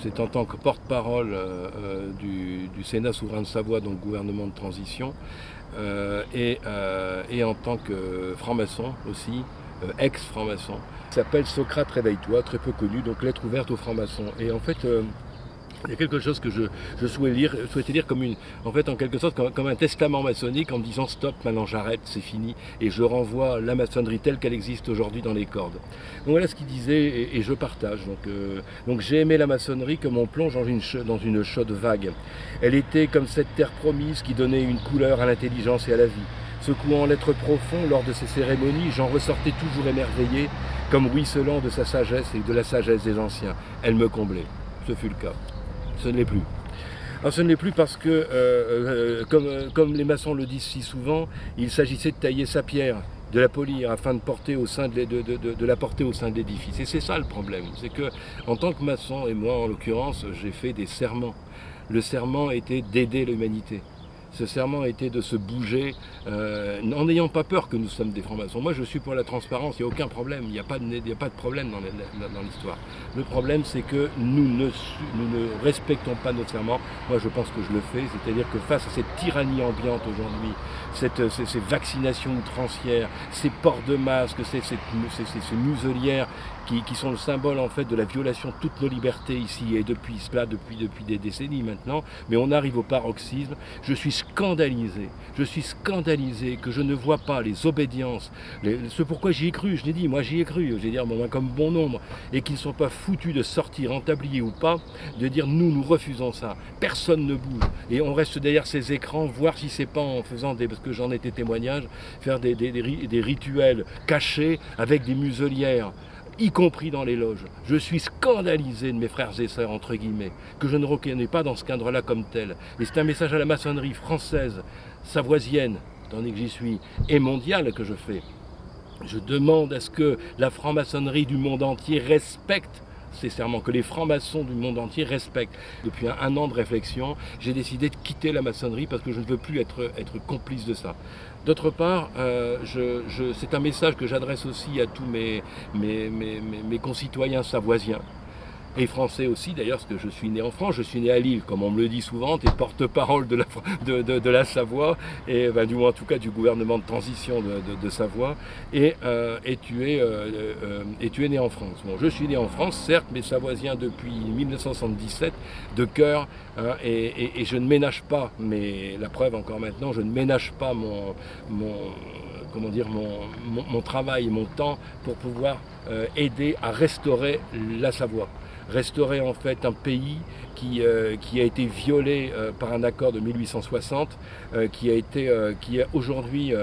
C'est en tant que porte-parole du Sénat souverain de Savoie, donc gouvernement de transition, et en tant que franc-maçon aussi, ex-franc-maçon. Il s'appelle Socrate réveille-toi, très peu connu, donc lettre ouverte aux francs-maçons. Et en fait, il y a quelque chose que je souhaitais lire comme en quelque sorte comme un testament maçonnique en me disant stop, maintenant j'arrête, c'est fini, et je renvoie la maçonnerie telle qu'elle existe aujourd'hui dans les cordes. Donc voilà ce qu'il disait et je partage. Donc j'ai aimé la maçonnerie comme on plonge dans une chaude vague. Elle était comme cette terre promise qui donnait une couleur à l'intelligence et à la vie. Secouant l'être profond lors de ces cérémonies, j'en ressortais toujours émerveillé, comme ruisselant de sa sagesse et de la sagesse des anciens. Elle me comblait. Ce fut le cas. Ce ne l'est plus. Alors ce ne l'est plus parce que, comme les maçons le disent si souvent, il s'agissait de tailler sa pierre, de la polir afin de la porter au sein de l'édifice. Et c'est ça le problème, c'est que en tant que maçon, et moi en l'occurrence, j'ai fait des serments. Le serment était d'aider l'humanité. Ce serment était de se bouger en n'ayant pas peur que nous sommes des francs-maçons. Moi je suis pour la transparence, il n'y a aucun problème, il n'y a pas de problème dans l'histoire. Le problème c'est que nous ne respectons pas notre serment. Moi je pense que je le fais, c'est-à-dire que face à cette tyrannie ambiante aujourd'hui, ces vaccinations outrancières, ces ports de masques, ces muselières qui sont le symbole en fait de la violation de toutes nos libertés ici et depuis des décennies maintenant, mais on arrive au paroxysme. Je suis scandalisé que je ne vois pas les obédiences, ce pourquoi j'y ai cru, je l'ai dit, moi j'y ai cru, je vais dire comme bon nombre, et qu'ils ne sont pas foutus de sortir en tablier ou pas, de dire nous refusons ça, personne ne bouge, et on reste derrière ces écrans, voir si c'est pas en faisant parce que j'en ai été témoignage, faire des rituels cachés avec des muselières, y compris dans les loges. Je suis scandalisé de mes frères et sœurs, entre guillemets, que je ne reconnais pas dans ce cadre-là comme tel. Et c'est un message à la maçonnerie française, savoisienne, tandis que j'y suis, et mondiale que je fais. Je demande à ce que la franc-maçonnerie du monde entier respecte ces serments, que les francs-maçons du monde entier respectent. Depuis un an de réflexion, j'ai décidé de quitter la maçonnerie parce que je ne veux plus être complice de ça. D'autre part, c'est un message que j'adresse aussi à tous mes concitoyens savoisiens. Et français aussi d'ailleurs, parce que je suis né en France, je suis né à Lille, comme on me le dit souvent, tu es porte-parole de la Savoie, et du moins en tout cas du gouvernement de transition de Savoie, et tu es né en France. Bon, je suis né en France, certes, mais savoisien depuis 1977, de cœur, hein, et je ne ménage pas, mais la preuve encore maintenant, je ne ménage pas mon travail, mon temps pour pouvoir aider à restaurer la Savoie. Restaurer en fait un pays qui a été violé par un accord de 1860, qui est aujourd'hui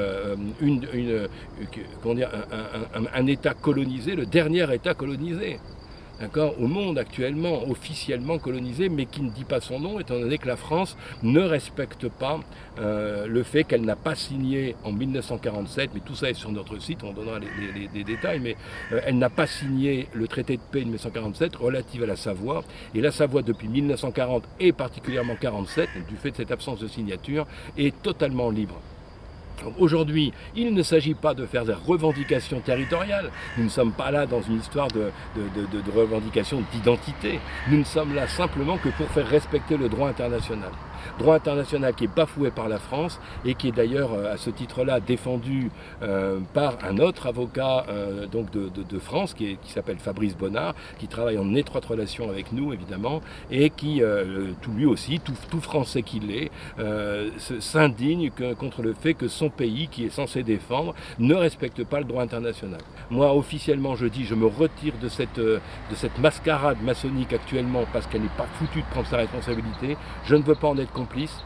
un État colonisé, le dernier État colonisé. Au monde actuellement, officiellement colonisé, mais qui ne dit pas son nom, étant donné que la France ne respecte pas le fait qu'elle n'a pas signé en 1947, mais tout ça est sur notre site, on donnera les détails, mais elle n'a pas signé le traité de paix de 1947 relatif à la Savoie, et la Savoie depuis 1940 et particulièrement 1947, du fait de cette absence de signature, est totalement libre. Aujourd'hui, il ne s'agit pas de faire des revendications territoriales. Nous ne sommes pas là dans une histoire de revendication d'identité. Nous ne sommes là simplement que pour faire respecter le droit international. Droit international qui est bafoué par la France et qui est d'ailleurs à ce titre-là défendu par un autre avocat de France qui s'appelle Fabrice Bonnard, qui travaille en étroite relation avec nous évidemment et qui, lui aussi, tout français qu'il est, s'indigne contre le fait que son pays, qui est censé défendre, ne respecte pas le droit international. Moi, officiellement, je dis, je me retire de cette mascarade maçonnique actuellement parce qu'elle n'est pas foutue de prendre sa responsabilité. Je ne veux pas en être complice.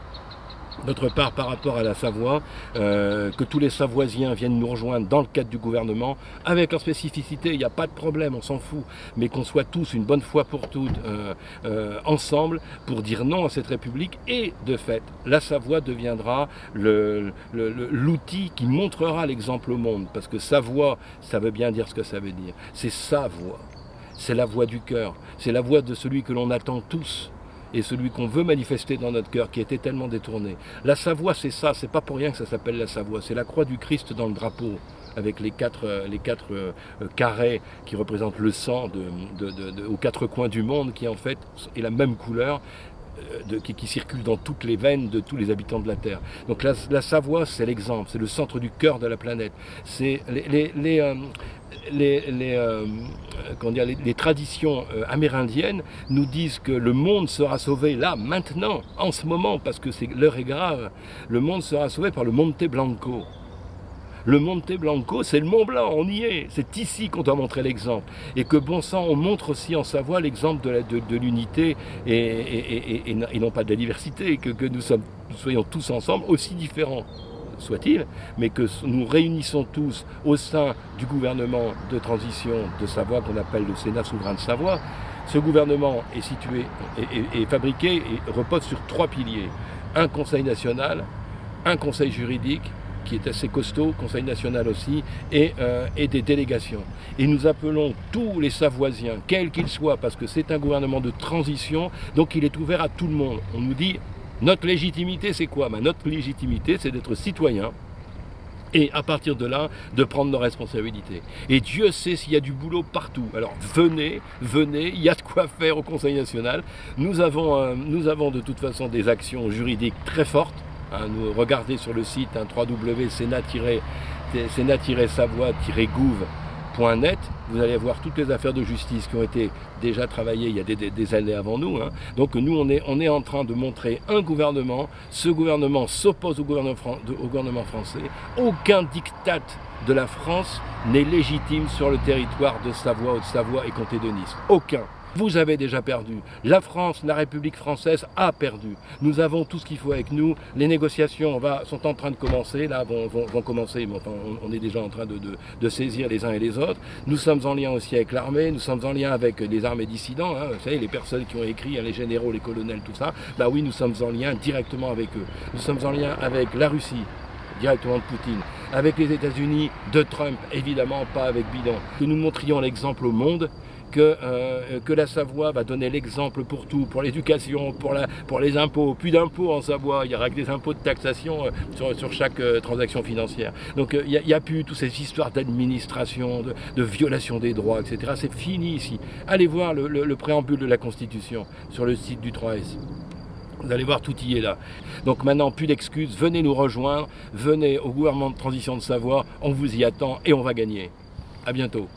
D'autre part, par rapport à la Savoie, que tous les Savoisiens viennent nous rejoindre dans le cadre du gouvernement, avec leur spécificité, il n'y a pas de problème, on s'en fout, mais qu'on soit tous une bonne fois pour toutes ensemble pour dire non à cette République, et de fait, la Savoie deviendra l'outil qui montrera l'exemple au monde, parce que Savoie, ça veut bien dire ce que ça veut dire, c'est sa voix, c'est la voix du cœur, c'est la voix de celui que l'on attend tous. et celui qu'on veut manifester dans notre cœur qui a été tellement détourné. La Savoie, c'est ça, c'est pas pour rien que ça s'appelle la Savoie, c'est la croix du Christ dans le drapeau, avec les quatre carrés qui représentent le sang aux quatre coins du monde, qui en fait est la même couleur, qui circule dans toutes les veines de tous les habitants de la Terre. Donc la Savoie, c'est l'exemple, c'est le centre du cœur de la planète. C'est les traditions amérindiennes nous disent que le monde sera sauvé là, maintenant, en ce moment, parce que l'heure est grave. Le monde sera sauvé par le Monte Blanco. Le Monte Blanco, c'est le Mont Blanc, on y est. C'est ici qu'on doit montrer l'exemple. Et que bon sang, on montre aussi en Savoie l'exemple de l'unité et non pas de la diversité, que nous soyons tous ensemble, aussi différents soit-il, mais que nous réunissons tous au sein du gouvernement de transition de Savoie qu'on appelle le Sénat souverain de Savoie. Ce gouvernement est situé, est fabriqué et repose sur 3 piliers. Un conseil national, un conseil juridique, qui est assez costaud, Conseil national aussi, et des délégations. Et nous appelons tous les Savoisiens, quels qu'ils soient, parce que c'est un gouvernement de transition, donc il est ouvert à tout le monde. On nous dit, notre légitimité c'est quoi? Notre légitimité c'est d'être citoyen, et à partir de là, de prendre nos responsabilités. Et Dieu sait s'il y a du boulot partout. Alors venez, il y a de quoi faire au Conseil national. Nous avons de toute façon des actions juridiques très fortes. Nous regardez sur le site www.sénat-savoie-gouv.net, vous allez voir toutes les affaires de justice qui ont été déjà travaillées il y a des années avant nous. Donc nous, on est en train de montrer un gouvernement. Ce gouvernement s'oppose au gouvernement français. Aucun diktat de la France n'est légitime sur le territoire de Savoie, Haute-Savoie et Comté de Nice. Aucun. Vous avez déjà perdu. La France, la République française a perdu. Nous avons tout ce qu'il faut avec nous. Les négociations sont en train de commencer, là, vont commencer, mais enfin, on est déjà en train de saisir les uns et les autres. Nous sommes en lien aussi avec l'armée, nous sommes en lien avec les armées dissidents, vous savez, les personnes qui ont écrit, les généraux, les colonels, tout ça. Bah oui, nous sommes en lien directement avec eux. Nous sommes en lien avec la Russie, directement de Poutine, avec les États-Unis, de Trump, évidemment pas avec Biden. Que nous montrions l'exemple au monde, que la Savoie va donner l'exemple pour tout, pour l'éducation, pour les impôts. Plus d'impôts en Savoie, il y aura que des impôts de taxation sur chaque transaction financière. Donc il n'y a plus toutes ces histoires d'administration, de violation des droits, etc. C'est fini ici. Allez voir le préambule de la Constitution sur le site du 3S. Vous allez voir, tout y est là. Donc maintenant, plus d'excuses, venez nous rejoindre, venez au gouvernement de transition de Savoie, on vous y attend et on va gagner. À bientôt.